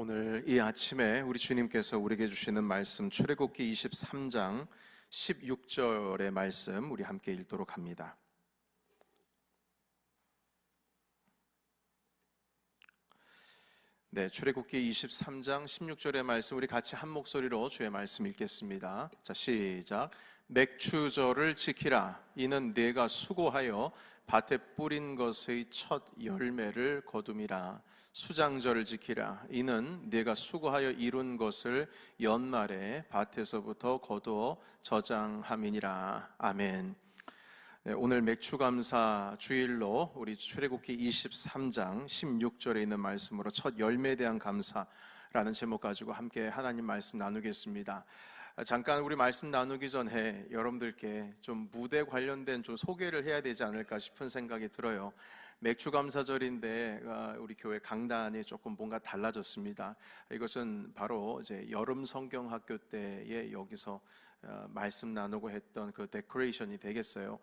오늘 이 아침에 우리 주님께서 우리에게 주시는 말씀 출애굽기 23장 16절의 말씀 우리 함께 읽도록 합니다. 네, 출애굽기 23장 16절의 말씀 우리 같이 한 목소리로 주의 말씀 읽겠습니다. 자, 시작. 맥추절을 지키라. 이는 네가 수고하여 밭에 뿌린 것의 첫 열매를 거둠이라. 수장절을 지키라. 이는 네가 수고하여 이룬 것을 연말에 밭에서부터 거두어 저장함이니라. 아멘. 네, 오늘 맥추감사 주일로 우리 출애굽기 23장 16절에 있는 말씀으로 첫 열매에 대한 감사라는 제목 가지고 함께 하나님 말씀 나누겠습니다. 잠깐 우리 말씀 나누기 전에 여러분들께 좀 무대 관련된 좀 소개를 해야 되지 않을까 싶은 생각이 들어요. 맥추감사절인데 우리 교회 강단이 조금 뭔가 달라졌습니다. 이것은 바로 이제 여름 성경학교 때에 여기서 말씀 나누고 했던 그 데코레이션이 되겠어요.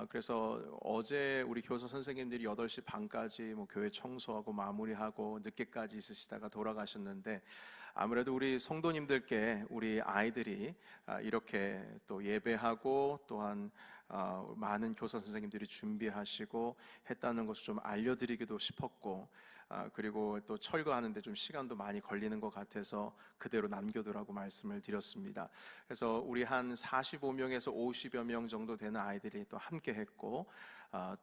그래서 어제 우리 교사 선생님들이 8시 반까지 뭐 교회 청소하고 마무리하고 늦게까지 있으시다가 돌아가셨는데, 아무래도 우리 성도님들께 우리 아이들이 이렇게 또 예배하고 또한 많은 교사 선생님들이 준비하시고 했다는 것을 좀 알려드리기도 싶었고, 그리고 또 철거하는데 좀 시간도 많이 걸리는 것 같아서 그대로 남겨두라고 말씀을 드렸습니다. 그래서 우리 한 45명에서 50여 명 정도 되는 아이들이 또 함께 했고,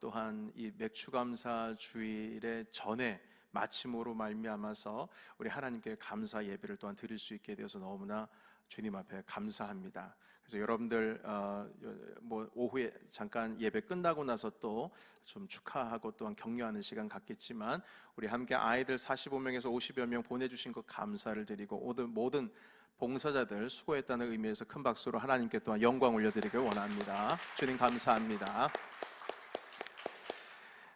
또한 이 맥추감사 주일의 전에 마침으로 말미암아서 우리 하나님께 감사 예배를 또한 드릴 수 있게 되어서 너무나 주님 앞에 감사합니다. 그래서 여러분들 뭐 오후에 잠깐 예배 끝나고 나서 또 좀 축하하고 또한 격려하는 시간 갖겠지만, 우리 함께 아이들 45명에서 50여 명 보내주신 것 감사를 드리고 모든 봉사자들 수고했다는 의미에서 큰 박수로 하나님께 또한 영광 올려드리길 원합니다. 주님 감사합니다.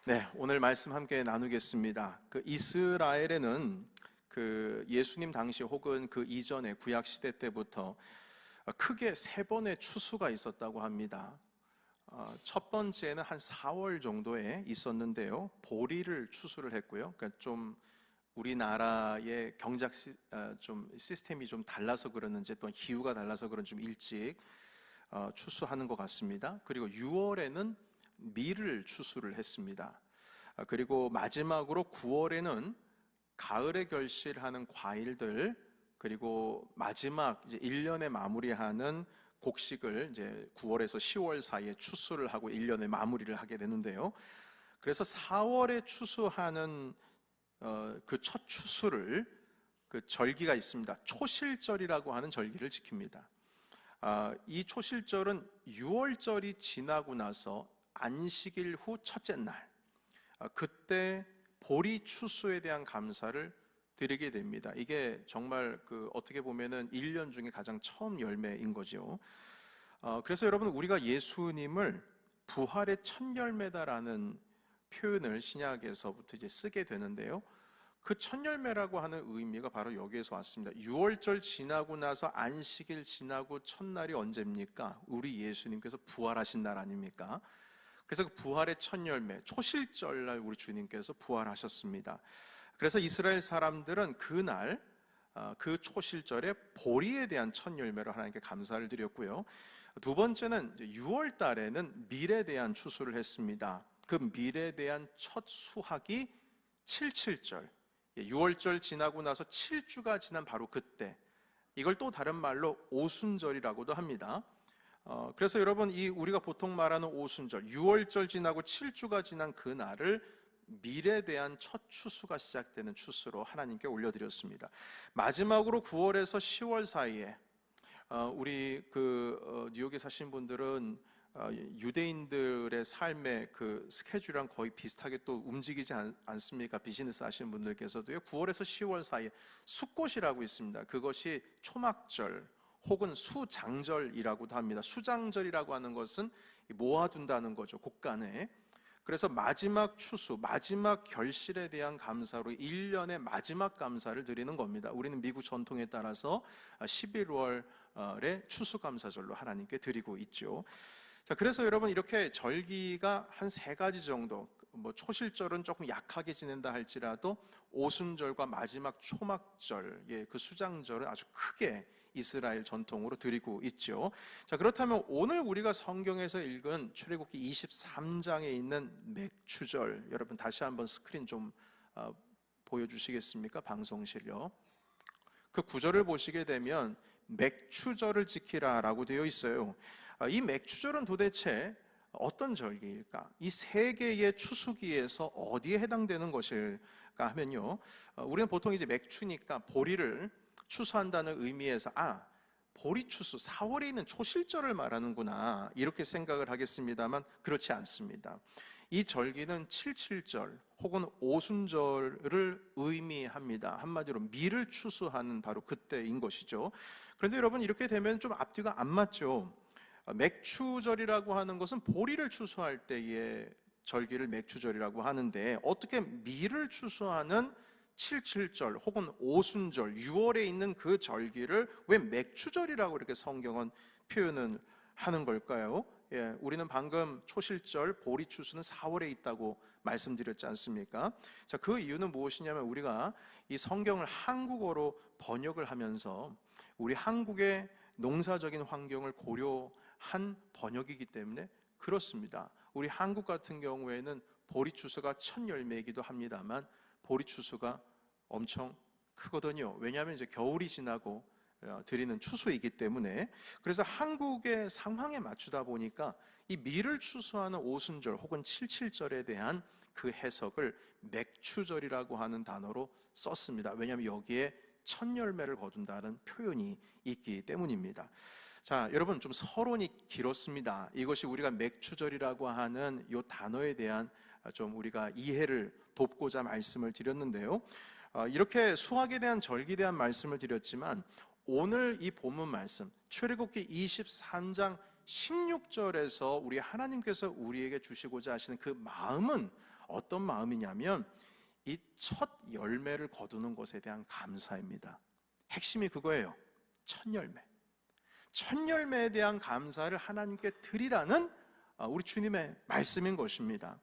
네, 오늘 말씀 함께 나누겠습니다. 그 이스라엘에는 그 예수님 당시 혹은 그 이전에 구약 시대 때부터 크게 3번의 추수가 있었다고 합니다. 첫 번째는 한 4월 정도에 있었는데요, 보리를 추수를 했고요. 그러니까 좀 우리나라의 경작 좀 시스템이 좀 달라서 그러는지 또한 기후가 달라서 그런지 좀 일찍 추수하는 것 같습니다. 그리고 6월에는 밀을 추수를 했습니다. 그리고 마지막으로 9월에는 가을에 결실하는 과일들, 그리고 마지막 이제 1년에 마무리하는 곡식을 이제 9월에서 10월 사이에 추수를 하고 1년에 마무리를 하게 되는데요. 그래서 4월에 추수하는 그 첫 추수를, 그 절기가 있습니다. 초실절이라고 하는 절기를 지킵니다. 이 초실절은 6월절이 지나고 나서 안식일 후 첫째 날, 그때 보리 추수에 대한 감사를 드리게 됩니다. 이게 정말 그 어떻게 보면은 1년 중에 가장 처음 열매인 거죠. 그래서 여러분, 우리가 예수님을 부활의 첫 열매다라는 표현을 신약에서부터 이제 쓰게 되는데요, 그 첫 열매라고 하는 의미가 바로 여기에서 왔습니다. 6월절 지나고 나서 안식일 지나고 첫날이 언제입니까? 우리 예수님께서 부활하신 날 아닙니까? 그래서 그 부활의 첫 열매, 초실절날 우리 주님께서 부활하셨습니다. 그래서 이스라엘 사람들은 그날 그 초실절에 보리에 대한 첫 열매로 하나님께 감사를 드렸고요. 두 번째는 6월 달에는 밀에 대한 추수를 했습니다. 그 밀에 대한 첫 수확이 77절, 6월절 지나고 나서 7주가 지난 바로 그때, 이걸 또 다른 말로 오순절이라고도 합니다. 그래서 여러분, 이 우리가 보통 말하는 오순절, 6월절 지나고 7주가 지난 그 날을 밀에 대한 첫 추수가 시작되는 추수로 하나님께 올려드렸습니다. 마지막으로 9월에서 10월 사이에 우리 뉴욕에 사신 분들은 유대인들의 삶의 그 스케줄이랑 거의 비슷하게 또 움직이지 않습니까? 비즈니스 하시는 분들께서도요, 9월에서 10월 사이에 숫꽃이라고 있습니다. 그것이 초막절 혹은 수장절이라고도 합니다. 수장절이라고 하는 것은 모아둔다는 거죠, 곳간에. 그래서 마지막 추수, 마지막 결실에 대한 감사로 1년의 마지막 감사를 드리는 겁니다. 우리는 미국 전통에 따라서 11월에 추수감사절로 하나님께 드리고 있죠. 자, 그래서 여러분 이렇게 절기가 한 세 가지 정도, 뭐 초실절은 조금 약하게 지낸다 할지라도 오순절과 마지막 초막절, 그 수장절은 아주 크게 이스라엘 전통으로 드리고 있죠. 자, 그렇다면 오늘 우리가 성경에서 읽은 출애굽기 23장에 있는 맥추절, 여러분 다시 한번 스크린 좀 보여주시겠습니까? 방송실요. 그 구절을 보시게 되면 맥추절을 지키라라고 되어 있어요. 이 맥추절은 도대체 어떤 절기일까? 이 세 개의 추수기에서 어디에 해당되는 것일까 하면요, 우리는 보통 이제 맥추니까 보리를 추수한다는 의미에서 보리 추수, 4월에 있는 초실절을 말하는구나 이렇게 생각을 하겠습니다만 그렇지 않습니다. 이 절기는 칠칠절 혹은 오순절을 의미합니다. 한마디로 밀을 추수하는 바로 그때인 것이죠. 그런데 여러분 이렇게 되면 좀 앞뒤가 안 맞죠. 맥추절이라고 하는 것은 보리를 추수할 때의 절기를 맥추절이라고 하는데 어떻게 밀을 추수하는 칠칠절 혹은 오순절 6월에 있는 그 절기를 왜 맥추절이라고 이렇게 성경은 표현을 하는 걸까요? 우리는 방금 초실절 보리 추수는 4월에 있다고 말씀드렸지 않습니까? 자, 그 이유는 무엇이냐면 우리가 이 성경을 한국어로 번역을 하면서 우리 한국의 농사적인 환경을 고려한 번역이기 때문에 그렇습니다. 우리 한국 같은 경우에는 보리 추수가 첫 열매이기도 합니다만 보리 추수가 엄청 크거든요. 왜냐하면 이제 겨울이 지나고 드리는 추수이기 때문에. 그래서 한국의 상황에 맞추다 보니까 이 밀을 추수하는 오순절 혹은 칠칠절에 대한 그 해석을 맥추절이라고 하는 단어로 썼습니다. 왜냐하면 여기에 첫 열매를 거둔다는 표현이 있기 때문입니다. 자, 여러분 좀 서론이 길었습니다. 이것이 우리가 맥추절이라고 하는 이 단어에 대한 좀 우리가 이해를 돕고자 말씀을 드렸는데요. 이렇게 수학에 대한 절기에 대한 말씀을 드렸지만 오늘 이 본문 말씀 출애굽기 23장 16절에서 우리 하나님께서 우리에게 주시고자 하시는 그 마음은 어떤 마음이냐면 이 첫 열매를 거두는 것에 대한 감사입니다. 핵심이 그거예요. 첫 열매. 첫 열매에 대한 감사를 하나님께 드리라는 우리 주님의 말씀인 것입니다.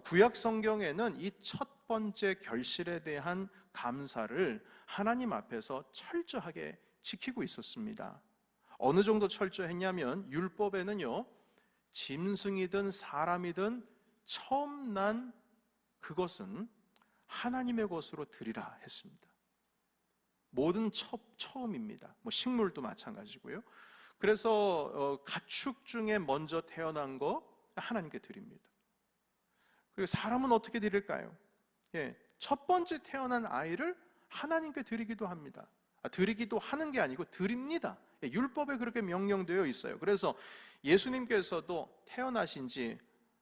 구약 성경에는 이 첫 번째 결실에 대한 감사를 하나님 앞에서 철저하게 지키고 있었습니다. 어느 정도 철저했냐면 율법에는요, 짐승이든 사람이든 처음 난 그것은 하나님의 것으로 드리라 했습니다. 모든 처음입니다. 뭐 식물도 마찬가지고요. 그래서 가축 중에 먼저 태어난 거 하나님께 드립니다. 그리고 사람은 어떻게 드릴까요? 첫 번째 태어난 아이를 하나님께 드리기도 합니다. 드리기도 하는 게 아니고 드립니다. 율법에 그렇게 명령되어 있어요. 그래서 예수님께서도 태어나신 지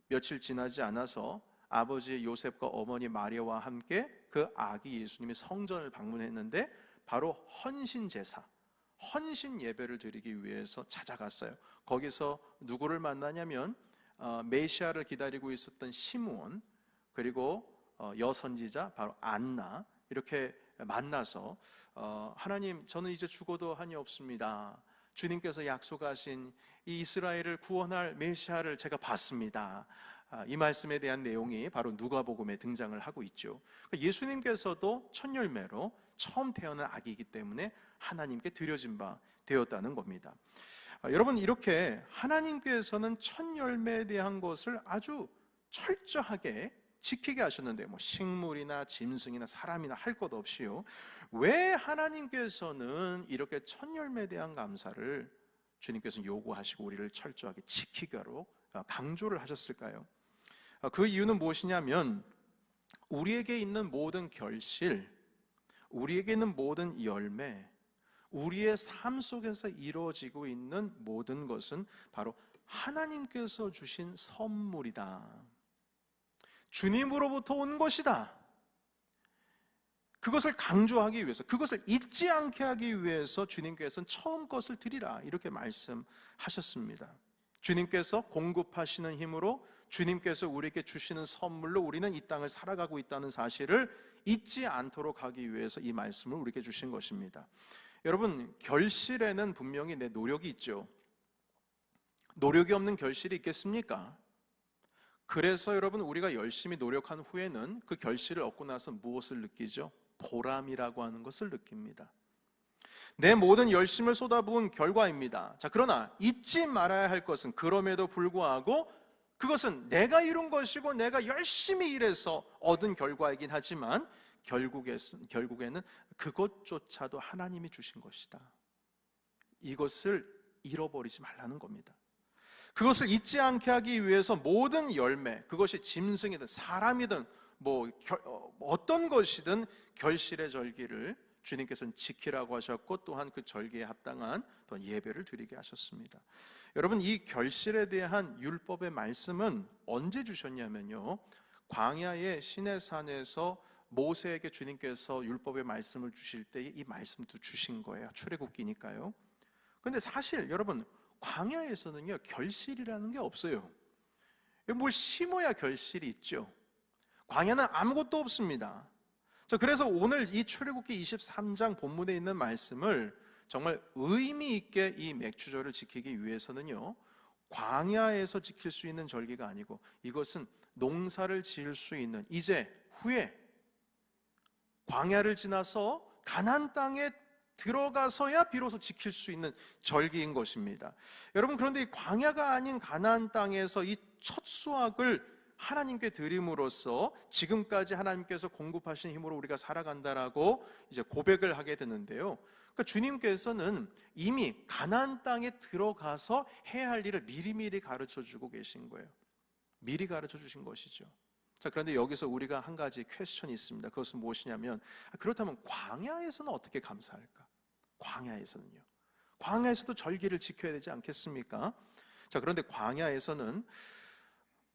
며칠 지나지 않아서 아버지 요셉과 어머니 마리아와 함께 그 아기 예수님의 성전을 방문했는데 바로 헌신 제사, 헌신 예배를 드리기 위해서 찾아갔어요. 거기서 누구를 만나냐면 메시아를 기다리고 있었던 시므온, 그리고 여선지자 바로 안나, 이렇게 만나서 하나님, 저는 이제 죽어도 한이 없습니다. 주님께서 약속하신 이 이스라엘을 구원할 메시아를 제가 봤습니다. 이 말씀에 대한 내용이 바로 누가복음에 등장을 하고 있죠. 예수님께서도 첫 열매로 처음 태어난 아기이기 때문에 하나님께 드려진 바 되었다는 겁니다. 여러분, 이렇게 하나님께서는 첫 열매에 대한 것을 아주 철저하게 지키게 하셨는데, 뭐 식물이나 짐승이나 사람이나 할 것 없이요, 왜 하나님께서는 이렇게 첫 열매에 대한 감사를 주님께서 요구하시고 우리를 철저하게 지키기로 강조를 하셨을까요? 그 이유는 무엇이냐면 우리에게 있는 모든 결실, 우리에게 있는 모든 열매, 우리의 삶 속에서 이루어지고 있는 모든 것은 바로 하나님께서 주신 선물이다. 주님으로부터 온 것이다. 그것을 강조하기 위해서, 그것을 잊지 않게 하기 위해서 주님께서는 처음 것을 드리라 이렇게 말씀하셨습니다. 주님께서 공급하시는 힘으로, 주님께서 우리에게 주시는 선물로 우리는 이 땅을 살아가고 있다는 사실을 잊지 않도록 하기 위해서 이 말씀을 우리에게 주신 것입니다. 여러분, 결실에는 분명히 내 노력이 있죠. 노력이 없는 결실이 있겠습니까? 그래서 여러분, 우리가 열심히 노력한 후에는 그 결실을 얻고 나서 무엇을 느끼죠? 보람이라고 하는 것을 느낍니다. 내 모든 열심을 쏟아부은 결과입니다. 자, 그러나 잊지 말아야 할 것은, 그럼에도 불구하고 그것은 내가 이룬 것이고 내가 열심히 일해서 얻은 결과이긴 하지만 결국에는 그것조차도 하나님이 주신 것이다. 이것을 잃어버리지 말라는 겁니다. 그것을 잊지 않게 하기 위해서 모든 열매, 그것이 짐승이든 사람이든 어떤 것이든 결실의 절기를 주님께서는 지키라고 하셨고, 또한 그 절기에 합당한 또 예배를 드리게 하셨습니다. 여러분, 이 결실에 대한 율법의 말씀은 언제 주셨냐면요, 광야의 시내산에서 모세에게 주님께서 율법의 말씀을 주실 때 이 말씀도 주신 거예요. 출애굽기니까요. 그런데 사실 여러분, 광야에서는요 결실이라는 게 없어요. 뭘 심어야 결실이 있죠. 광야는 아무것도 없습니다. 자, 그래서 오늘 이 출애굽기 23장 본문에 있는 말씀을 정말 의미 있게 이 맥주절을 지키기 위해서는요, 광야에서 지킬 수 있는 절기가 아니고 이것은 농사를 지을 수 있는, 이제 후에 광야를 지나서 가나안 땅에 들어가서야 비로소 지킬 수 있는 절기인 것입니다. 여러분, 그런데 이 광야가 아닌 가나안 땅에서 이 첫 수확을 하나님께 드림으로써 지금까지 하나님께서 공급하신 힘으로 우리가 살아간다라고 이제 고백을 하게 되는데요. 그러니까 주님께서는 이미 가나안 땅에 들어가서 해야 할 일을 미리미리 가르쳐 주고 계신 거예요. 미리 가르쳐 주신 것이죠. 자, 그런데 여기서 우리가 한 가지 퀘스천이 있습니다. 그것은 무엇이냐면, 그렇다면 광야에서는 어떻게 감사할까? 광야에서는요. 광야에서도 절기를 지켜야 되지 않겠습니까? 자, 그런데 광야에서는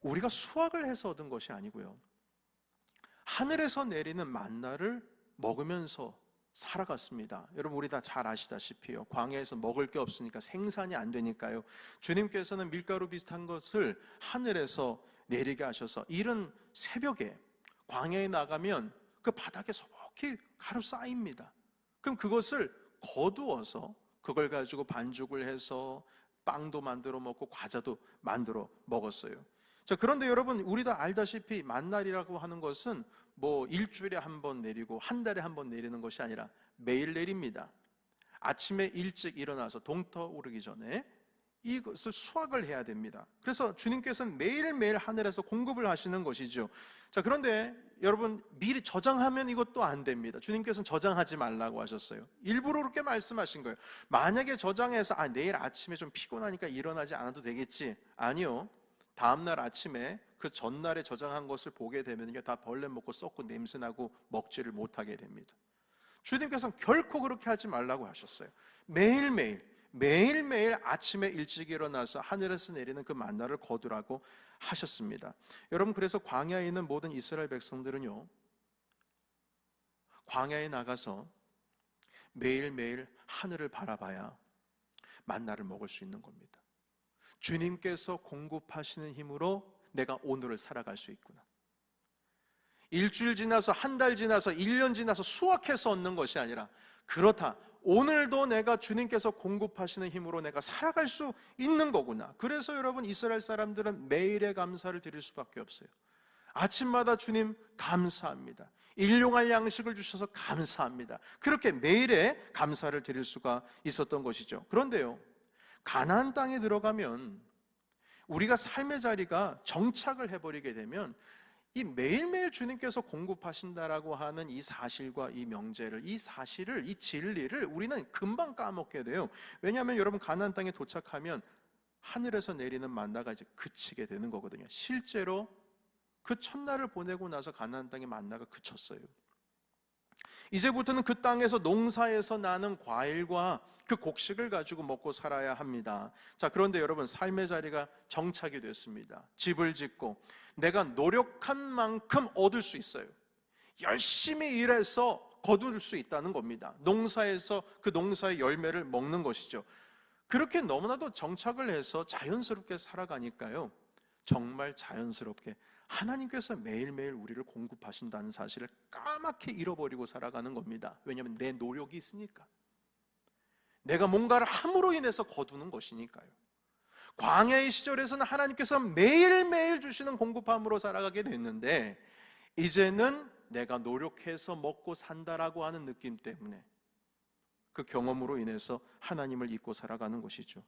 우리가 수확을 해서 얻은 것이 아니고요, 하늘에서 내리는 만나를 먹으면서 살아갔습니다. 여러분, 우리 다 잘 아시다시피요, 광야에서 먹을 게 없으니까 생산이 안 되니까요, 주님께서는 밀가루 비슷한 것을 하늘에서 내리게 하셔서 이른 새벽에 광야에 나가면 그 바닥에 소복히 가루 쌓입니다. 그럼 그것을 거두어서 그걸 가지고 반죽을 해서 빵도 만들어 먹고 과자도 만들어 먹었어요. 자, 그런데 여러분, 우리 다 알다시피 만날이라고 하는 것은 일주일에 한 번 내리고 한 달에 한 번 내리는 것이 아니라 매일 내립니다. 아침에 일찍 일어나서 동터 오르기 전에 이것을 수확을 해야 됩니다. 그래서 주님께서는 매일매일 하늘에서 공급을 하시는 것이죠. 자, 그런데 여러분, 미리 저장하면 이것도 안 됩니다. 주님께서는 저장하지 말라고 하셨어요. 일부러 그렇게 말씀하신 거예요. 만약에 저장해서 내일 아침에 좀 피곤하니까 일어나지 않아도 되겠지. 아니요. 다음날 아침에 그 전날에 저장한 것을 보게 되면 다 벌레 먹고 썩고 냄새나고 먹지를 못하게 됩니다. 주님께서는 결코 그렇게 하지 말라고 하셨어요. 매일매일 아침에 일찍 일어나서 하늘에서 내리는 그 만나를 거두라고 하셨습니다. 여러분, 그래서 광야에 있는 모든 이스라엘 백성들은요, 광야에 나가서 매일매일 하늘을 바라봐야 만나를 먹을 수 있는 겁니다. 주님께서 공급하시는 힘으로 내가 오늘을 살아갈 수 있구나. 일주일 지나서, 한 달 지나서, 1년 지나서 수확해서 얻는 것이 아니라, 그렇다, 오늘도 내가 주님께서 공급하시는 힘으로 내가 살아갈 수 있는 거구나. 그래서 여러분, 이스라엘 사람들은 매일의 감사를 드릴 수밖에 없어요. 아침마다 주님 감사합니다. 일용할 양식을 주셔서 감사합니다. 그렇게 매일의 감사를 드릴 수가 있었던 것이죠. 그런데요, 가나안 땅에 들어가면 우리가 삶의 자리가 정착을 해버리게 되면 이 매일매일 주님께서 공급하신다라고 하는 이 사실과 이 명제를, 이 사실을, 이 진리를 우리는 금방 까먹게 돼요. 왜냐하면 여러분, 가나안 땅에 도착하면 하늘에서 내리는 만나가 이제 그치게 되는 거거든요. 실제로 그 첫날을 보내고 나서 가나안 땅의 만나가 그쳤어요. 이제부터는 그 땅에서 농사에서 나는 과일과 그 곡식을 가지고 먹고 살아야 합니다. 자, 그런데 여러분, 삶의 자리가 정착이 됐습니다. 집을 짓고 내가 노력한 만큼 얻을 수 있어요. 열심히 일해서 거둘 수 있다는 겁니다. 농사에서 그 농사의 열매를 먹는 것이죠. 그렇게 너무나도 정착을 해서 자연스럽게 살아가니까요, 정말 자연스럽게 하나님께서 매일매일 우리를 공급하신다는 사실을 까맣게 잃어버리고 살아가는 겁니다. 왜냐하면 내 노력이 있으니까, 내가 뭔가를 함으로 인해서 거두는 것이니까요. 광야의 시절에서는 하나님께서 매일매일 주시는 공급함으로 살아가게 됐는데, 이제는 내가 노력해서 먹고 산다라고 하는 느낌 때문에, 그 경험으로 인해서 하나님을 잊고 살아가는 것이죠.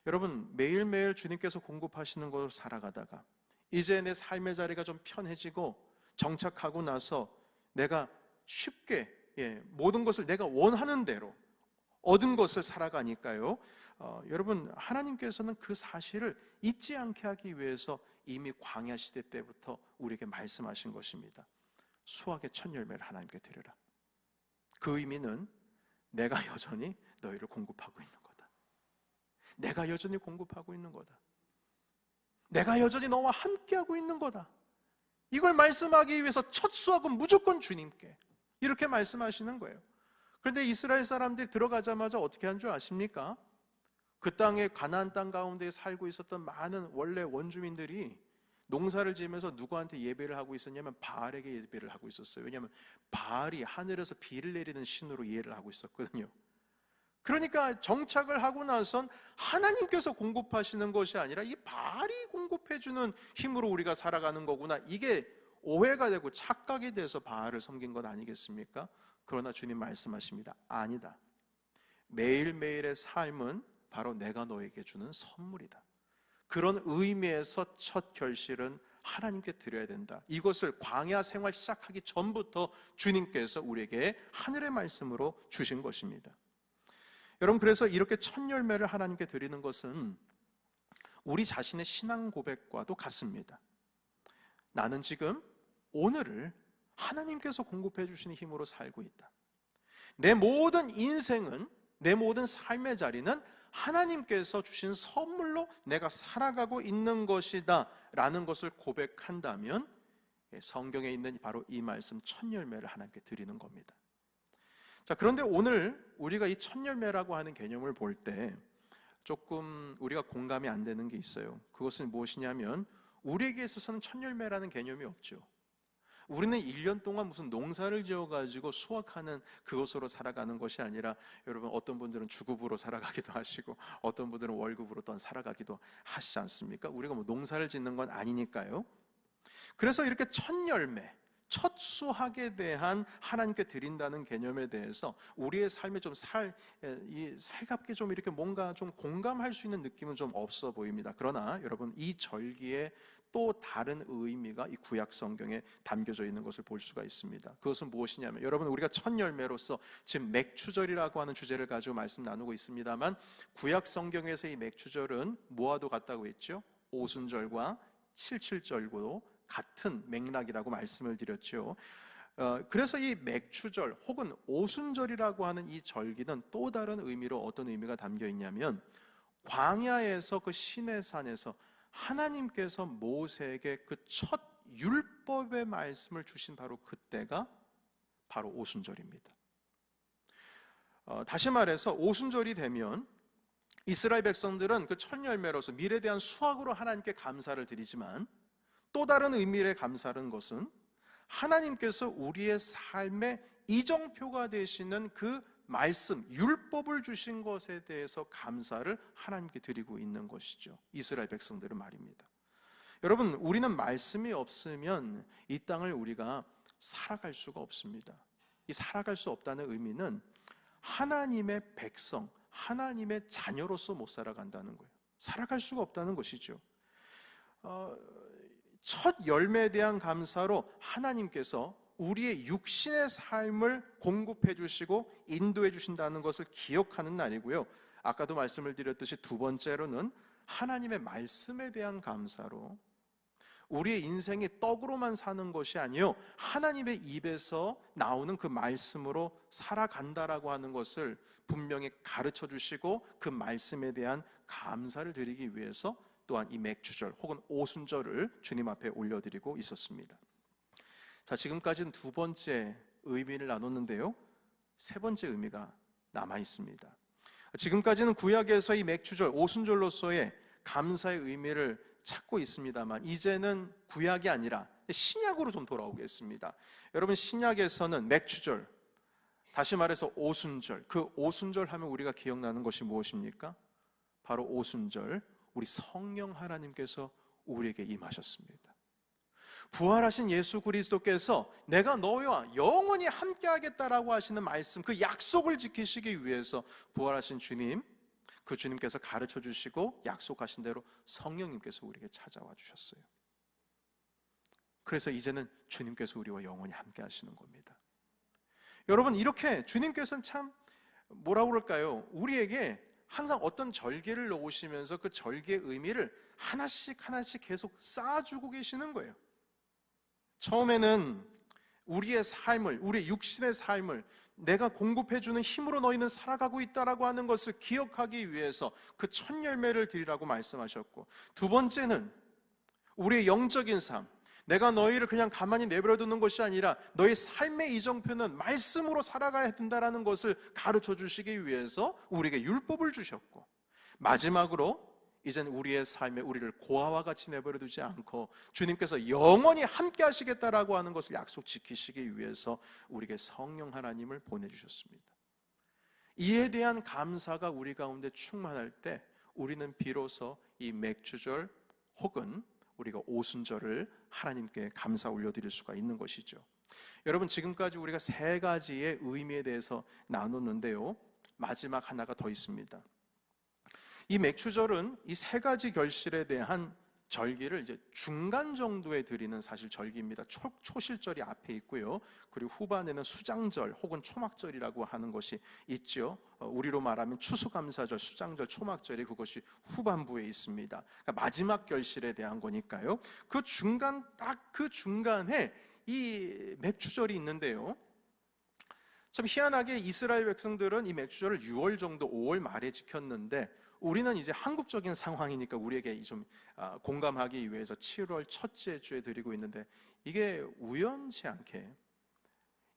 여러분, 매일매일 주님께서 공급하시는 것을 살아가다가 이제 내 삶의 자리가 좀 편해지고 정착하고 나서 내가 쉽게 모든 것을 내가 원하는 대로 얻은 것을 살아가니까요, 여러분, 하나님께서는 그 사실을 잊지 않게 하기 위해서 이미 광야 시대 때부터 우리에게 말씀하신 것입니다. 수확의 첫 열매를 하나님께 드려라. 그 의미는 내가 여전히 너희를 공급하고 있는 거다. 내가 여전히 공급하고 있는 거다. 내가 여전히 너와 함께하고 있는 거다. 이걸 말씀하기 위해서 첫 수확은 무조건 주님께, 이렇게 말씀하시는 거예요. 그런데 이스라엘 사람들이 들어가자마자 어떻게 한 줄 아십니까? 그 땅에, 가나안 땅 가운데 살고 있었던 많은 원래 원주민들이 농사를 지으면서 누구한테 예배를 하고 있었냐면 바알에게 예배를 하고 있었어요. 왜냐하면 바알이 하늘에서 비를 내리는 신으로 이해를 하고 있었거든요. 그러니까 정착을 하고 나선 하나님께서 공급하시는 것이 아니라 이 바알이 공급해주는 힘으로 우리가 살아가는 거구나, 이게 오해가 되고 착각이 돼서 바알을 섬긴 것 아니겠습니까? 그러나 주님 말씀하십니다. 아니다. 매일매일의 삶은 바로 내가 너에게 주는 선물이다. 그런 의미에서 첫 결실은 하나님께 드려야 된다. 이것을 광야 생활 시작하기 전부터 주님께서 우리에게 하늘의 말씀으로 주신 것입니다. 여러분, 그래서 이렇게 첫 열매를 하나님께 드리는 것은 우리 자신의 신앙 고백과도 같습니다. 나는 지금 오늘을 하나님께서 공급해 주시는 힘으로 살고 있다. 내 모든 인생은, 내 모든 삶의 자리는 하나님께서 주신 선물로 내가 살아가고 있는 것이다 라는 것을 고백한다면 성경에 있는 바로 이 말씀 첫 열매를 하나님께 드리는 겁니다. 자, 그런데 오늘 우리가 이 첫 열매라고 하는 개념을 볼 때 조금 우리가 공감이 안 되는 게 있어요. 그것은 무엇이냐면, 우리에게 있어서는 첫 열매라는 개념이 없죠. 우리는 1년 동안 무슨 농사를 지어가지고 수확하는 그것으로 살아가는 것이 아니라, 여러분, 어떤 분들은 주급으로 살아가기도 하시고 어떤 분들은 월급으로 또 살아가기도 하시지 않습니까? 우리가 뭐 농사를 짓는 건 아니니까요. 그래서 이렇게 첫 열매, 첫 수확에 대한 하나님께 드린다는 개념에 대해서 우리의 삶에 좀 살갑게 좀 이렇게 뭔가 좀 공감할 수 있는 느낌은 좀 없어 보입니다. 그러나 여러분, 이 절기에 또 다른 의미가 이 구약 성경에 담겨져 있는 것을 볼 수가 있습니다. 그것은 무엇이냐면, 여러분, 우리가 첫 열매로서 지금 맥추절이라고 하는 주제를 가지고 말씀 나누고 있습니다만, 구약 성경에서 이 맥추절은 뭐와도 같다고 했죠? 오순절과 칠칠절과도 같은 맥락이라고 말씀을 드렸죠. 그래서 이 맥추절 혹은 오순절이라고 하는 이 절기는 또 다른 의미로 어떤 의미가 담겨 있냐면, 광야에서 그 시내산에서 하나님께서 모세에게 그 첫 율법의 말씀을 주신 바로 그때가 바로 오순절입니다. 다시 말해서 오순절이 되면 이스라엘 백성들은 그 첫 열매로서 미래에 대한 수확으로 하나님께 감사를 드리지만, 또 다른 의미의 감사는 것은 하나님께서 우리의 삶의 이정표가 되시는 그 말씀, 율법을 주신 것에 대해서 감사를 하나님께 드리고 있는 것이죠. 이스라엘 백성들은 말입니다. 여러분, 우리는 말씀이 없으면 이 땅을 우리가 살아갈 수가 없습니다. 이 살아갈 수 없다는 의미는 하나님의 백성, 하나님의 자녀로서 못 살아간다는 거예요. 살아갈 수가 없다는 것이죠. 첫 열매에 대한 감사로 하나님께서 우리의 육신의 삶을 공급해 주시고 인도해 주신다는 것을 기억하는 날이고요. 아까도 말씀을 드렸듯이 두 번째로는 하나님의 말씀에 대한 감사로 우리의 인생이 떡으로만 사는 것이 아니요, 하나님의 입에서 나오는 그 말씀으로 살아간다라고 하는 것을 분명히 가르쳐 주시고, 그 말씀에 대한 감사를 드리기 위해서 또한 이 맥추절 혹은 오순절을 주님 앞에 올려드리고 있었습니다. 자, 지금까지는 두 번째 의미를 나눴는데요, 세 번째 의미가 남아 있습니다. 지금까지는 구약에서 이 맥추절, 오순절로서의 감사의 의미를 찾고 있습니다만, 이제는 구약이 아니라 신약으로 좀 돌아오겠습니다. 여러분, 신약에서는 맥추절, 다시 말해서 오순절, 그 오순절 하면 우리가 기억나는 것이 무엇입니까? 바로 오순절 우리 성령 하나님께서 우리에게 임하셨습니다. 부활하신 예수 그리스도께서 내가 너와 영원히 함께하겠다라고 하시는 말씀, 그 약속을 지키시기 위해서 부활하신 주님, 그 주님께서 가르쳐 주시고 약속하신 대로 성령님께서 우리에게 찾아와 주셨어요. 그래서 이제는 주님께서 우리와 영원히 함께 하시는 겁니다. 여러분, 이렇게 주님께서는 참 뭐라고 그럴까요? 우리에게 항상 어떤 절기를 놓으시면서 그 절기의 의미를 하나씩 계속 쌓아주고 계시는 거예요. 처음에는 우리의 삶을, 우리의 육신의 삶을 내가 공급해주는 힘으로 너희는 살아가고 있다라고 하는 것을 기억하기 위해서 그 첫 열매를 드리라고 말씀하셨고, 두 번째는 우리의 영적인 삶, 내가 너희를 그냥 가만히 내버려 두는 것이 아니라 너희 삶의 이정표는 말씀으로 살아가야 된다라는 것을 가르쳐 주시기 위해서 우리에게 율법을 주셨고, 마지막으로 이제는 우리의 삶에 우리를 고아와 같이 내버려 두지 않고 주님께서 영원히 함께 하시겠다라고 하는 것을 약속 지키시기 위해서 우리에게 성령 하나님을 보내주셨습니다. 이에 대한 감사가 우리 가운데 충만할 때 우리는 비로소 이 맥주절 혹은 우리가 오순절을 하나님께 감사 올려드릴 수가 있는 것이죠. 여러분, 지금까지 우리가 세 가지의 의미에 대해서 나눴는데요, 마지막 하나가 더 있습니다. 이 맥주절은 이 세 가지 결실에 대한 절기를 이제 중간 정도에 드리는 사실 절기입니다. 초실절이 앞에 있고요, 그리고 후반에는 수장절 혹은 초막절이라고 하는 것이 있죠. 우리로 말하면 추수감사절, 수장절, 초막절이 그것이 후반부에 있습니다. 그러니까 마지막 결실에 대한 거니까요. 그 중간, 딱 그 중간에 이 맥주절이 있는데요, 참 희한하게 이스라엘 백성들은 이 맥주절을 6월 정도, 5월 말에 지켰는데 우리는 이제 한국적인 상황이니까 우리에게 좀 공감하기 위해서 7월 첫째 주에 드리고 있는데, 이게 우연치 않게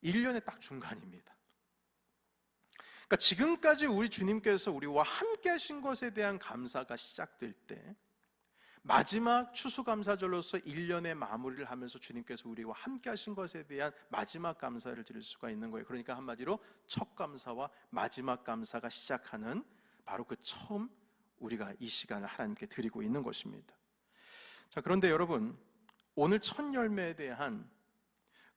1년의 딱 중간입니다. 그러니까 지금까지 우리 주님께서 우리와 함께 하신 것에 대한 감사가 시작될 때 마지막 추수감사절로서 1년의 마무리를 하면서 주님께서 우리와 함께 하신 것에 대한 마지막 감사를 드릴 수가 있는 거예요. 그러니까 한마디로 첫 감사와 마지막 감사가 시작하는 바로 그 처음 우리가 이 시간을 하나님께 드리고 있는 것입니다. 자, 그런데 여러분, 오늘 첫 열매에 대한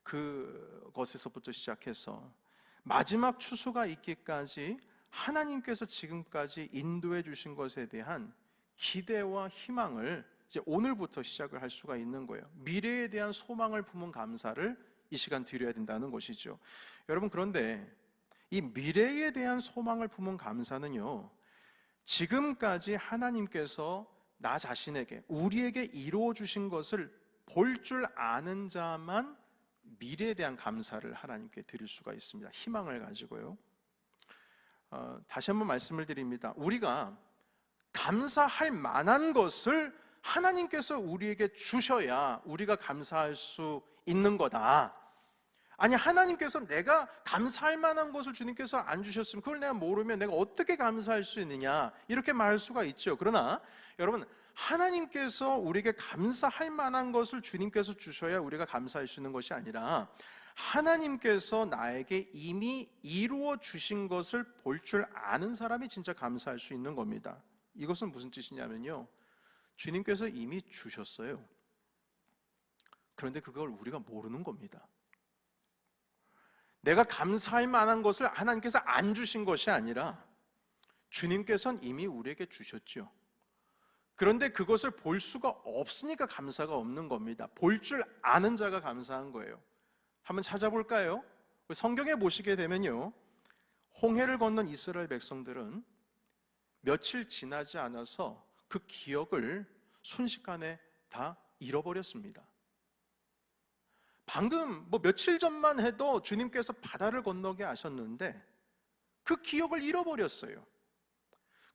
그것에서부터 시작해서 마지막 추수가 있기까지 하나님께서 지금까지 인도해 주신 것에 대한 기대와 희망을 이제 오늘부터 시작을 할 수가 있는 거예요. 미래에 대한 소망을 품은 감사를 이 시간 드려야 된다는 것이죠. 여러분, 그런데 이 미래에 대한 소망을 품은 감사는요, 지금까지 하나님께서 나 자신에게, 우리에게 이루어 주신 것을 볼 줄 아는 자만 미래에 대한 감사를 하나님께 드릴 수가 있습니다. 희망을 가지고요. 다시 한번 말씀을 드립니다. 우리가 감사할 만한 것을 하나님께서 우리에게 주셔야 우리가 감사할 수 있는 거다. 아니, 하나님께서 내가 감사할 만한 것을 주님께서 안 주셨으면 그걸 내가 모르면 내가 어떻게 감사할 수 있느냐, 이렇게 말할 수가 있죠. 그러나 여러분, 하나님께서 우리에게 감사할 만한 것을 주님께서 주셔야 우리가 감사할 수 있는 것이 아니라 하나님께서 나에게 이미 이루어 주신 것을 볼 줄 아는 사람이 진짜 감사할 수 있는 겁니다. 이것은 무슨 뜻이냐면요, 주님께서 이미 주셨어요. 그런데 그걸 우리가 모르는 겁니다. 내가 감사할 만한 것을 하나님께서 안 주신 것이 아니라 주님께서는 이미 우리에게 주셨죠. 그런데 그것을 볼 수가 없으니까 감사가 없는 겁니다. 볼 줄 아는 자가 감사한 거예요. 한번 찾아볼까요? 성경에 보시게 되면요, 홍해를 건넌 이스라엘 백성들은 며칠 지나지 않아서 그 기억을 순식간에 다 잃어버렸습니다. 방금 며칠 전만 해도 주님께서 바다를 건너게 하셨는데 그 기억을 잃어버렸어요.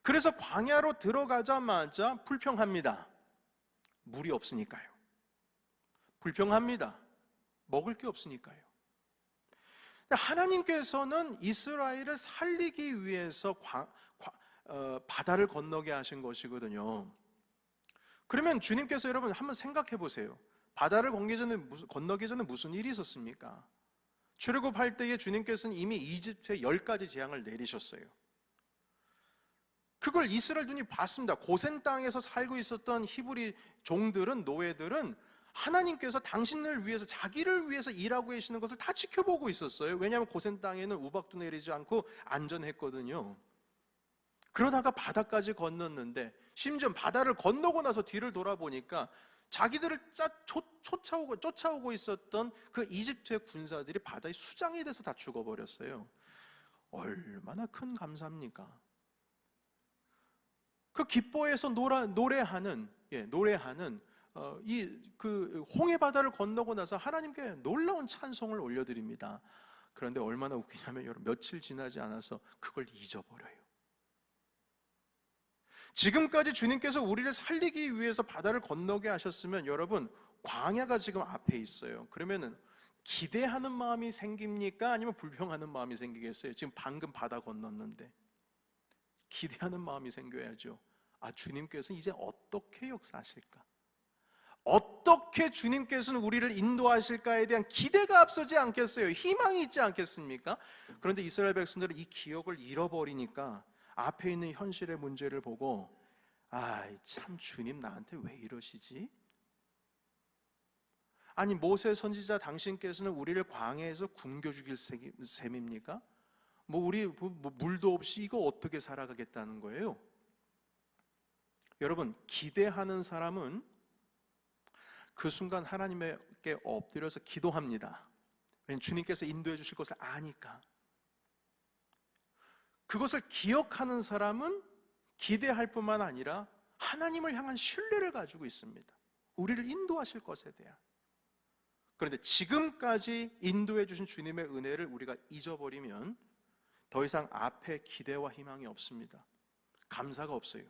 그래서 광야로 들어가자마자 불평합니다. 물이 없으니까요. 불평합니다. 먹을 게 없으니까요. 하나님께서는 이스라엘을 살리기 위해서 바다를 건너게 하신 것이거든요. 그러면 주님께서, 여러분 한번 생각해 보세요. 바다를 건너기 전에 무슨 일이 있었습니까? 출애굽할 때에 주님께서는 이미 이집트에 10가지 재앙을 내리셨어요. 그걸 이스라엘 눈이 봤습니다. 고센 땅에서 살고 있었던 히브리 종들은, 노예들은 하나님께서 당신을 위해서, 자기를 위해서 일하고 계시는 것을 다 지켜보고 있었어요. 왜냐하면 고센 땅에는 우박도 내리지 않고 안전했거든요. 그러다가 바다까지 건넜는데, 심지어 바다를 건너고 나서 뒤를 돌아보니까 자기들을 쫓아오고 있었던 그 이집트의 군사들이 바다의 수장이 돼서 다 죽어버렸어요. 얼마나 큰 감사입니까? 그 기뻐해서 노래하는 그 홍해 바다를 건너고 나서 하나님께 놀라운 찬송을 올려드립니다. 그런데 얼마나 웃기냐면 여러분, 며칠 지나지 않아서 그걸 잊어버려요. 지금까지 주님께서 우리를 살리기 위해서 바다를 건너게 하셨으면 여러분, 광야가 지금 앞에 있어요. 그러면은 기대하는 마음이 생깁니까? 아니면 불평하는 마음이 생기겠어요? 지금 방금 바다 건넜는데. 기대하는 마음이 생겨야죠. 아, 주님께서 이제 어떻게 역사하실까? 어떻게 주님께서는 우리를 인도하실까에 대한 기대가 앞서지 않겠어요? 희망이 있지 않겠습니까? 그런데 이스라엘 백성들은 이 기억을 잃어버리니까 앞에 있는 현실의 문제를 보고, 아, 참 주님 나한테 왜 이러시지? 아니, 모세 선지자 당신께서는 우리를 광야에서 굶겨 죽일 셈입니까? 우리 물도 없이 이거 어떻게 살아가겠다는 거예요? 여러분, 기대하는 사람은 그 순간 하나님께 엎드려서 기도합니다. 왜냐하면 주님께서 인도해 주실 것을 아니까. 그것을 기억하는 사람은 기대할 뿐만 아니라 하나님을 향한 신뢰를 가지고 있습니다. 우리를 인도하실 것에 대한. 그런데 지금까지 인도해 주신 주님의 은혜를 우리가 잊어버리면 더 이상 앞에 기대와 희망이 없습니다. 감사가 없어요.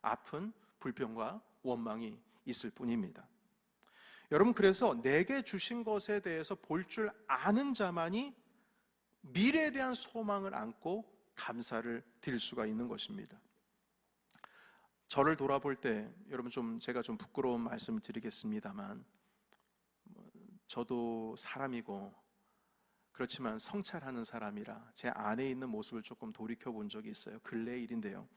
앞은 불평과 원망이 있을 뿐입니다. 여러분, 그래서 내게 주신 것에 대해서 볼 줄 아는 자만이 미래에 대한 소망을 안고 감사를 드릴 수가 있는 것입니다. 저를 돌아볼 때 여러분, 제가 좀 부끄러운 말씀을 드리겠습니다만, 저도 사람이고 그렇지만 성찰하는 사람이라 제 안에 있는 모습을 조금 돌이켜 본 적이 있어요. 근래 일인데요.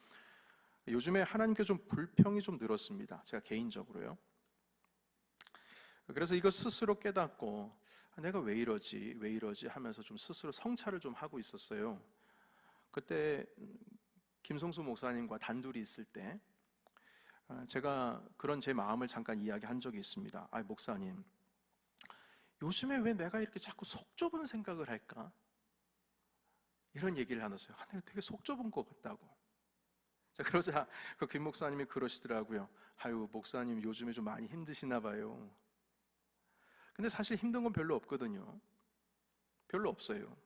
요즘에 하나님께 좀 불평이 좀 늘었습니다. 제가 개인적으로요. 그래서 이거 스스로 깨닫고 내가 왜 이러지 하면서 좀 스스로 성찰을 좀 하고 있었어요. 그때 김성수 목사님과 단둘이 있을 때 제가 그런 제 마음을 잠깐 이야기한 적이 있습니다. 아, 목사님, 요즘에 왜 내가 이렇게 자꾸 속 좁은 생각을 할까? 이런 얘기를 하셨어요. 내가 되게 속 좁은 것 같다고. 자, 그러자 그 김 목사님이 그러시더라고요. 아유, 목사님 요즘에 좀 많이 힘드시나 봐요. 근데 사실 힘든 건 별로 없거든요. 별로 없어요.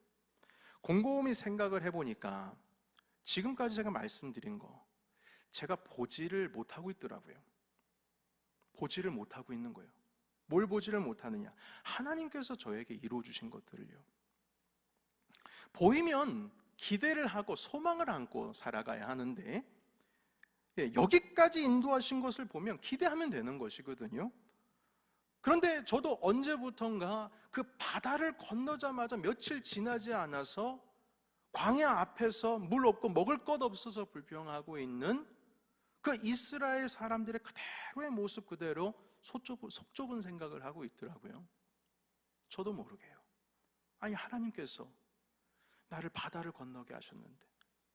곰곰이 생각을 해보니까 지금까지 제가 말씀드린 거 제가 보지를 못하고 있더라고요. 보지를 못하고 있는 거예요. 뭘 보지를 못하느냐? 하나님께서 저에게 이루어주신 것들을요. 보이면 기대를 하고 소망을 안고 살아가야 하는데, 여기까지 인도하신 것을 보면 기대하면 되는 것이거든요. 그런데 저도 언제부턴가 그 바다를 건너자마자 며칠 지나지 않아서 광야 앞에서 물 없고 먹을 것 없어서 불평하고 있는 그 이스라엘 사람들의 그대로의 모습 그대로 속 좁은 생각을 하고 있더라고요. 저도 모르게요. 아니, 하나님께서 나를 바다를 건너게 하셨는데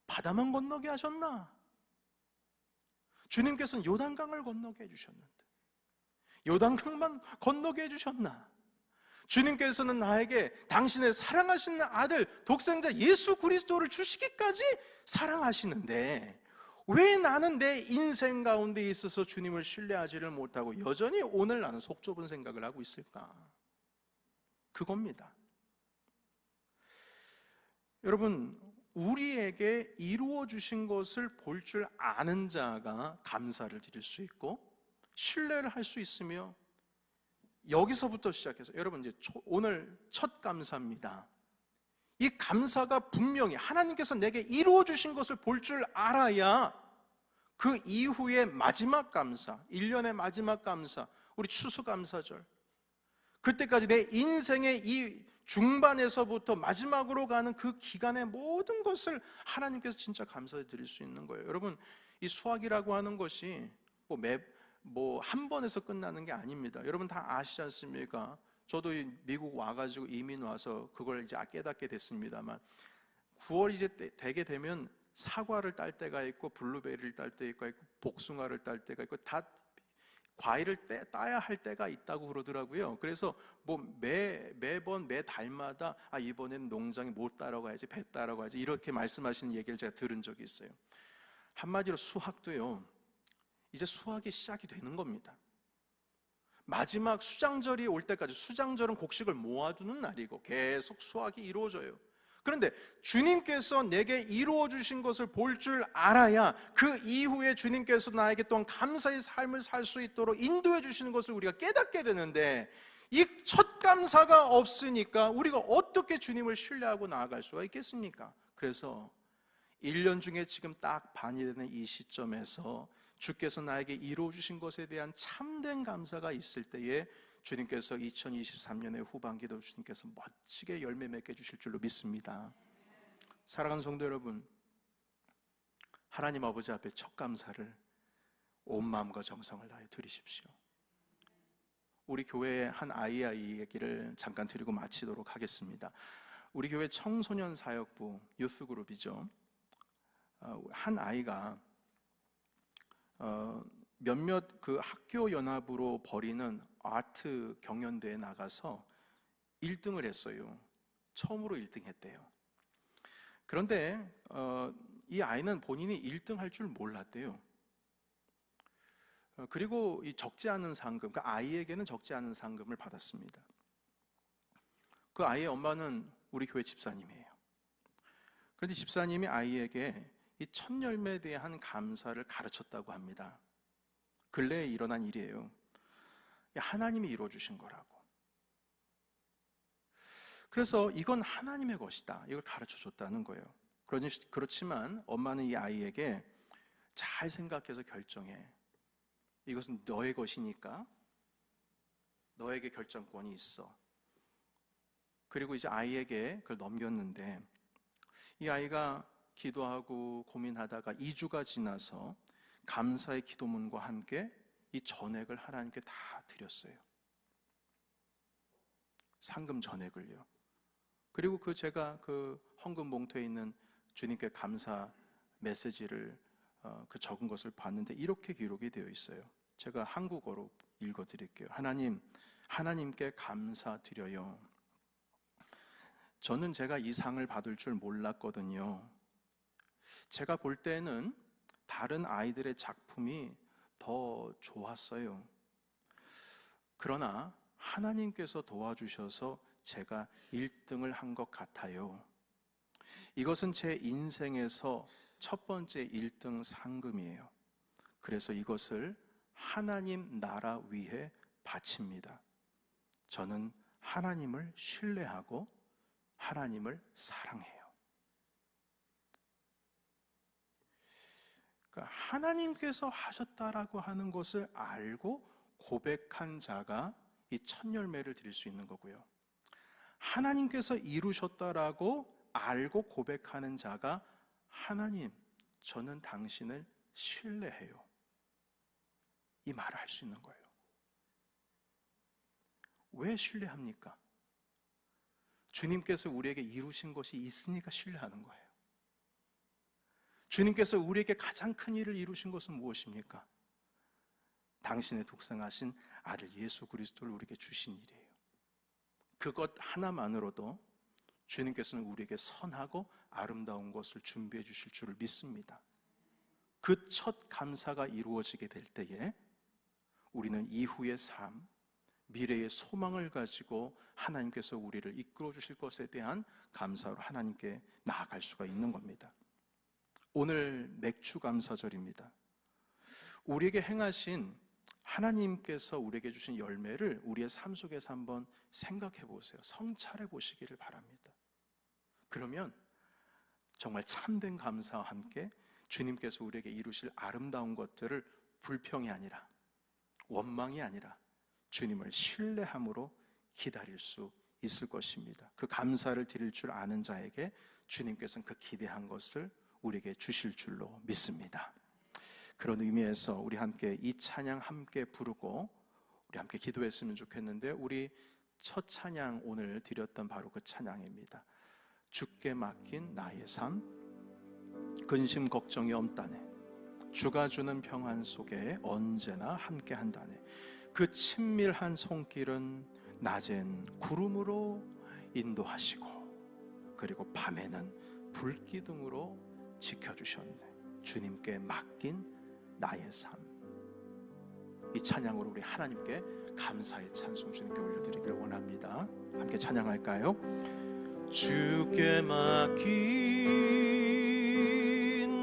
바다만 건너게 하셨나? 주님께서는 요단강을 건너게 해주셨는데 요단강만 건너게 해주셨나? 주님께서는 나에게 당신의 사랑하시는 아들 독생자 예수 그리스도를 주시기까지 사랑하시는데 왜 나는 내 인생 가운데 있어서 주님을 신뢰하지를 못하고 여전히 오늘 나는 속 좁은 생각을 하고 있을까? 그겁니다. 여러분, 우리에게 이루어 주신 것을 볼 줄 아는 자가 감사를 드릴 수 있고 신뢰를 할 수 있으며, 여기서부터 시작해서 여러분 이제 오늘 첫 감사입니다. 이 감사가 분명히 하나님께서 내게 이루어 주신 것을 볼 줄 알아야 그 이후에 마지막 감사, 1년의 마지막 감사, 우리 추수감사절, 그때까지 내 인생의 이 중반에서부터 마지막으로 가는 그 기간의 모든 것을 하나님께서 진짜 감사드릴 수 있는 거예요. 여러분, 이 수학이라고 하는 것이 한 번에서 끝나는 게 아닙니다. 여러분 다 아시지 않습니까? 저도 미국 와가지고 이민 와서 그걸 이제 깨닫게 됐습니다만, 9월 이제 되게 되면 사과를 딸 때가 있고 블루베리를 딸 때가 있고 복숭아를 딸 때가 있고 다 과일을 따야 할 때가 있다고 그러더라고요. 그래서 매번 매 달마다 이번엔 농장에 못 따러 가야지, 배 따러 가야지, 이렇게 말씀하시는 얘기를 제가 들은 적이 있어요. 한마디로 수학도요, 이제 수학이 시작이 되는 겁니다. 마지막 수장절이 올 때까지, 수장절은 곡식을 모아두는 날이고 계속 수학이 이루어져요. 그런데 주님께서 내게 이루어 주신 것을 볼 줄 알아야 그 이후에 주님께서 나에게 또한 감사의 삶을 살 수 있도록 인도해 주시는 것을 우리가 깨닫게 되는데, 이 첫 감사가 없으니까 우리가 어떻게 주님을 신뢰하고 나아갈 수가 있겠습니까? 그래서 1년 중에 지금 딱 반이 되는 이 시점에서 주께서 나에게 이루어 주신 것에 대한 참된 감사가 있을 때에 주님께서 2023년의 후반기도 주님께서 멋지게 열매 맺게 주실 줄로 믿습니다. 사랑하는 성도 여러분, 하나님 아버지 앞에 첫 감사를 온 마음과 정성을 다해 드리십시오. 우리 교회의 한 아이 얘기를 잠깐 드리고 마치도록 하겠습니다. 우리 교회 청소년 사역부 유스그룹이죠. 한 아이가 몇몇 그 학교 연합으로 벌이는 아트 경연대회에 나가서 1등을 했어요. 처음으로 1등 했대요. 그런데 이 아이는 본인이 1등 할 줄 몰랐대요. 그리고 이 적지 않은 상금, 그러니까 아이에게는 적지 않은 상금을 받았습니다. 그 아이의 엄마는 우리 교회 집사님이에요. 그런데 집사님이 아이에게 이 첫 열매에 대한 감사를 가르쳤다고 합니다. 근래에 일어난 일이에요. 하나님이 이루어주신 거라고. 그래서 이건 하나님의 것이다, 이걸 가르쳐줬다는 거예요. 그렇지만 엄마는 이 아이에게 잘 생각해서 결정해. 이것은 너의 것이니까 너에게 결정권이 있어. 그리고 이제 아이에게 그걸 넘겼는데, 이 아이가 기도하고 고민하다가 2주가 지나서 감사의 기도문과 함께 이 전액을 하나님께 다 드렸어요. 상금 전액을요. 그리고 제가 그 헌금 봉투에 있는 주님께 감사 메시지를 그 적은 것을 봤는데 이렇게 기록이 되어 있어요. 제가 한국어로 읽어 드릴게요. 하나님께 감사드려요. 저는 제가 이 상을 받을 줄 몰랐거든요. 제가 볼 때는 다른 아이들의 작품이 더 좋았어요. 그러나 하나님께서 도와주셔서 제가 1등을 한 것 같아요. 이것은 제 인생에서 첫 번째 1등 상금이에요. 그래서 이것을 하나님 나라 위해 바칩니다. 저는 하나님을 신뢰하고 하나님을 사랑해요. 그러니까 하나님께서 하셨다라고 하는 것을 알고 고백한 자가 이 첫 열매를 드릴 수 있는 거고요. 하나님께서 이루셨다라고 알고 고백하는 자가 하나님, 저는 당신을 신뢰해요, 이 말을 할 수 있는 거예요. 왜 신뢰합니까? 주님께서 우리에게 이루신 것이 있으니까 신뢰하는 거예요. 주님께서 우리에게 가장 큰 일을 이루신 것은 무엇입니까? 당신의 독생하신 아들 예수 그리스도를 우리에게 주신 일이에요. 그것 하나만으로도 주님께서는 우리에게 선하고 아름다운 것을 준비해 주실 줄을 믿습니다. 그 첫 감사가 이루어지게 될 때에 우리는 이후의 삶, 미래의 소망을 가지고 하나님께서 우리를 이끌어 주실 것에 대한 감사로 하나님께 나아갈 수가 있는 겁니다. 오늘 맥주 감사절입니다. 우리에게 행하신 하나님께서 우리에게 주신 열매를 우리의 삶 속에서 한번 생각해 보세요. 성찰해 보시기를 바랍니다. 그러면 정말 참된 감사와 함께 주님께서 우리에게 이루실 아름다운 것들을 불평이 아니라, 원망이 아니라 주님을 신뢰함으로 기다릴 수 있을 것입니다. 그 감사를 드릴 줄 아는 자에게 주님께서는 그 기대한 것을 우리에게 주실 줄로 믿습니다. 그런 의미에서 우리 함께 이 찬양 함께 부르고 우리 함께 기도했으면 좋겠는데, 우리 첫 찬양 오늘 드렸던 바로 그 찬양입니다. 주께 맡긴 나의 삶, 근심 걱정이 없다네. 주가 주는 평안 속에 언제나 함께 한다네. 그 친밀한 손길은 낮엔 구름으로 인도하시고, 그리고 밤에는 불기둥으로 지켜주셨네. 주님께 맡긴 나의 삶. 이 찬양으로 우리 하나님께 감사의 찬송 주님께 올려드리기를 원합니다. 함께 찬양할까요? 주께 맡긴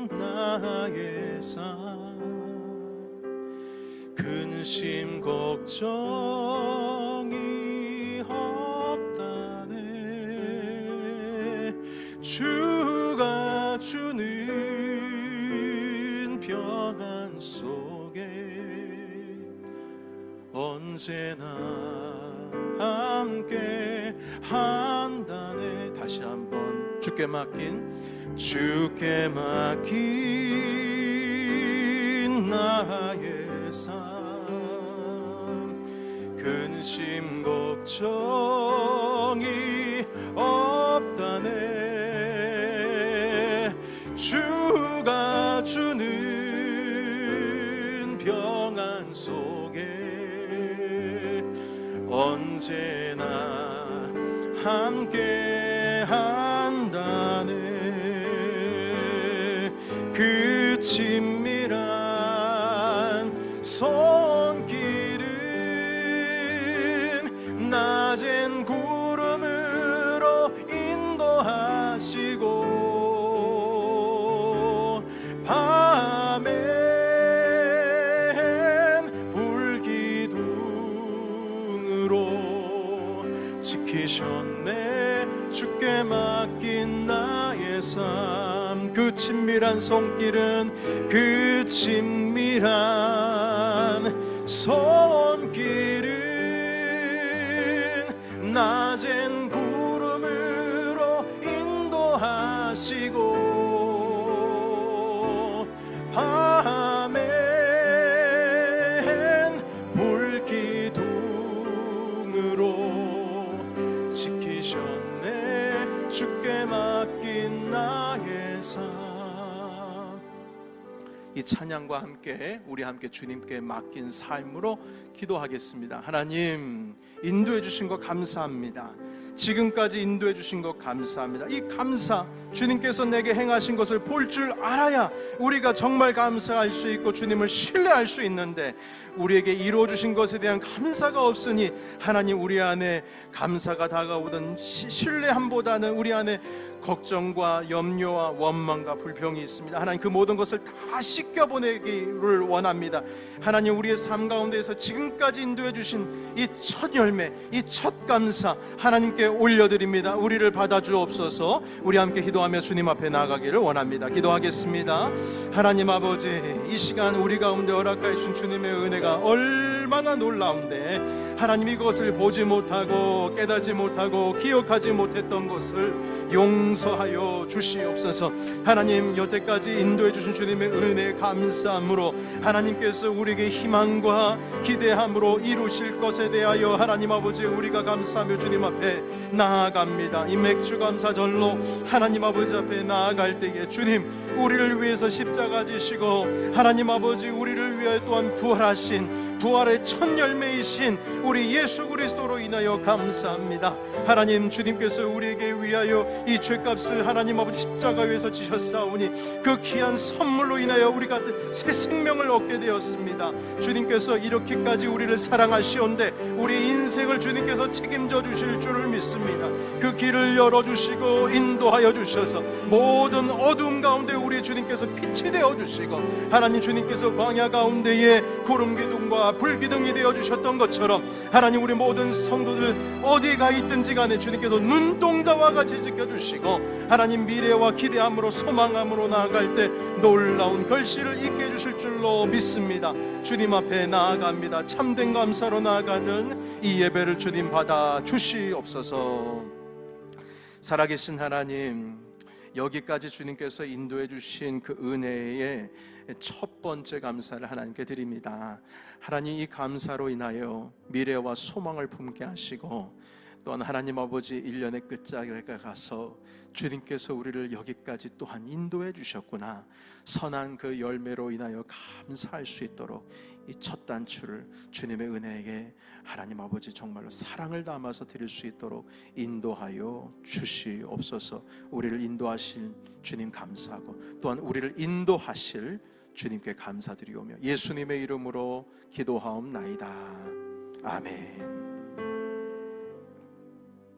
나의 삶, 근심 걱정이 없다네. 주가 주는 평안 속에 언제나 함께 한다네. 다시 한번 주께 맡긴 나의 삶, 근심 걱정이 없다네. 주가 주는 평안 속에 언제나 함께 한다네. 그 친밀한 손길은 낮엔 구름으로 인도하시고, 밤엔 불기둥으로 지키셨네. 주께 맡긴 나의 삶, 그 친밀한 손길은, 그 친밀한 손길은 낮엔 구름으로 인도하시고, 밤엔 불기둥으로 지키셨네. 주께 맡긴 나의 삶. 이 찬양과 함께 우리 함께 주님께 맡긴 삶으로 기도하겠습니다. 하나님, 인도해 주신 것 감사합니다. 지금까지 인도해 주신 것 감사합니다. 이 감사, 주님께서 내게 행하신 것을 볼 줄 알아야 우리가 정말 감사할 수 있고 주님을 신뢰할 수 있는데, 우리에게 이루어 주신 것에 대한 감사가 없으니 하나님, 우리 안에 감사가 다가오던 신뢰함보다는 우리 안에 걱정과 염려와 원망과 불평이 있습니다. 하나님, 그 모든 것을 다 씻겨보내기를 원합니다. 하나님, 우리의 삶 가운데에서 지금까지 인도해 주신 이 첫 열매, 이 첫 감사 하나님께 올려드립니다. 우리를 받아주옵소서. 우리 함께 기도하며 주님 앞에 나아가기를 원합니다. 기도하겠습니다. 하나님 아버지, 이 시간 우리 가운데 허락하여 주신 주님의 은혜가 얼마나 놀라운데, 하나님, 이것을 보지 못하고 깨닫지 못하고 기억하지 못했던 것을 용서하여 주시옵소서. 하나님, 여태까지 인도해 주신 주님의 은혜에 감사함으로 하나님께서 우리에게 희망과 기대함으로 이루실 것에 대하여 하나님 아버지, 우리가 감사하며 주님 앞에 나아갑니다. 이 맥주 감사절로 하나님 아버지 앞에 나아갈 때에 주님, 우리를 위해서 십자가 지시고 하나님 아버지, 우리를 위하여 또한 부활하신, 부활의 첫 열매이신 우리 예수 그리스도로 인하여 감사합니다. 하나님, 주님께서 우리에게 위하여 이 죄값을 하나님 아버지 십자가 위에서 지셨사오니 그 귀한 선물로 인하여 우리가 새 생명을 얻게 되었습니다. 주님께서 이렇게까지 우리를 사랑하시온데 우리 인생을 주님께서 책임져 주실 줄을 믿습니다. 그 길을 열어주시고 인도하여 주셔서 모든 어두움 가운데 우리 주님께서 빛이 되어주시고, 하나님, 주님께서 광야 가운데에 구름기둥과 불기둥이 되어주셨던 것처럼 하나님, 우리 모든 성도들 어디가 있든지 간에 주님께서 눈동자와 같이 지켜주시고 하나님, 미래와 기대함으로 소망함으로 나아갈 때 놀라운 결실을 있게 해주실 줄로 믿습니다. 주님 앞에 나아갑니다. 참된 감사로 나아가는 이 예배를 주님 받아 주시옵소서. 살아계신 하나님, 여기까지 주님께서 인도해 주신 그 은혜의 첫 번째 감사를 하나님께 드립니다. 하나님, 이 감사로 인하여 미래와 소망을 품게 하시고, 또한 하나님 아버지 1년의 끝자락에 가서 주님께서 우리를 여기까지 또한 인도해 주셨구나, 선한 그 열매로 인하여 감사할 수 있도록 이 첫 단추를 주님의 은혜에게 하나님 아버지 정말로 사랑을 담아서 드릴 수 있도록 인도하여 주시옵소서. 우리를 인도하실 주님 감사하고, 또한 우리를 인도하실 주님께 감사드리오며 예수님의 이름으로 기도하옵나이다. 아멘.